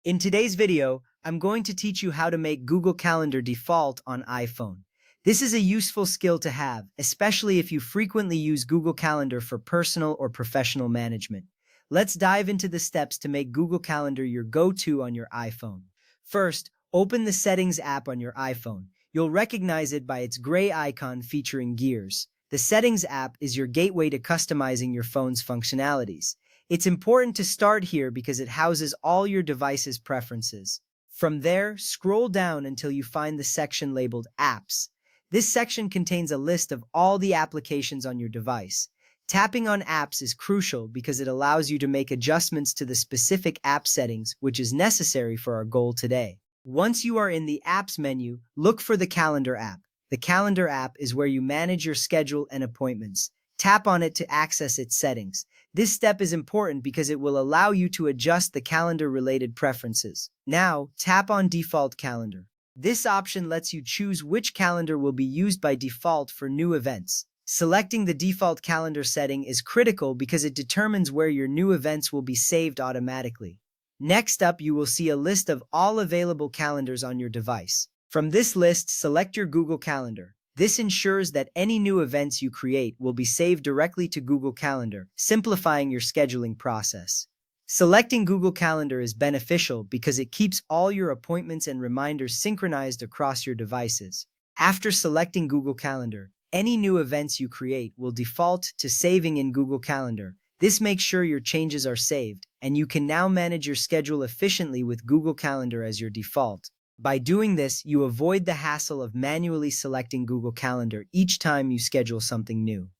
In today's video, I'm going to teach you how to make Google Calendar default on iPhone. This is a useful skill to have, especially if you frequently use Google Calendar for personal or professional management. Let's dive into the steps to make Google Calendar your go-to on your iPhone. First, open the Settings app on your iPhone. You'll recognize it by its gray icon featuring gears. The Settings app is your gateway to customizing your phone's functionalities. It's important to start here because it houses all your device's preferences. From there, scroll down until you find the section labeled Apps. This section contains a list of all the applications on your device. Tapping on Apps is crucial because it allows you to make adjustments to the specific app settings, which is necessary for our goal today. Once you are in the Apps menu, look for the Calendar app. The Calendar app is where you manage your schedule and appointments. Tap on it to access its settings. This step is important because it will allow you to adjust the calendar-related preferences. Now, tap on Default Calendar. This option lets you choose which calendar will be used by default for new events. Selecting the default calendar setting is critical because it determines where your new events will be saved automatically. Next up, you will see a list of all available calendars on your device. From this list, select your Google Calendar. This ensures that any new events you create will be saved directly to Google Calendar, simplifying your scheduling process. Selecting Google Calendar is beneficial because it keeps all your appointments and reminders synchronized across your devices. After selecting Google Calendar, any new events you create will default to saving in Google Calendar. This makes sure your changes are saved, and you can now manage your schedule efficiently with Google Calendar as your default. By doing this, you avoid the hassle of manually selecting Google Calendar each time you schedule something new.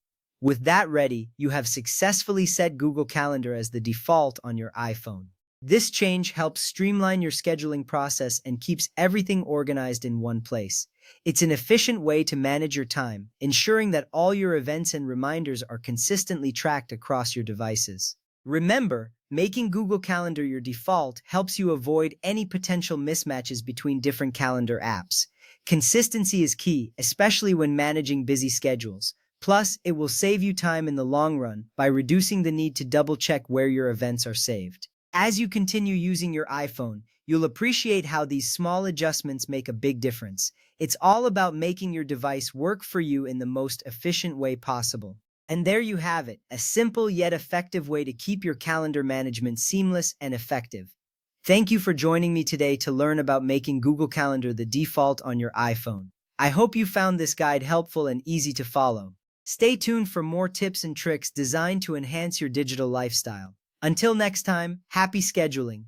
With that ready, you have successfully set Google Calendar as the default on your iPhone. This change helps streamline your scheduling process and keeps everything organized in one place. It's an efficient way to manage your time, ensuring that all your events and reminders are consistently tracked across your devices. Remember, making Google Calendar your default helps you avoid any potential mismatches between different calendar apps. Consistency is key, especially when managing busy schedules. Plus, it will save you time in the long run by reducing the need to double-check where your events are saved. As you continue using your iPhone, you'll appreciate how these small adjustments make a big difference. It's all about making your device work for you in the most efficient way possible. And there you have it, a simple yet effective way to keep your calendar management seamless and effective. Thank you for joining me today to learn about making Google Calendar the default on your iPhone. I hope you found this guide helpful and easy to follow. Stay tuned for more tips and tricks designed to enhance your digital lifestyle. Until next time, happy scheduling!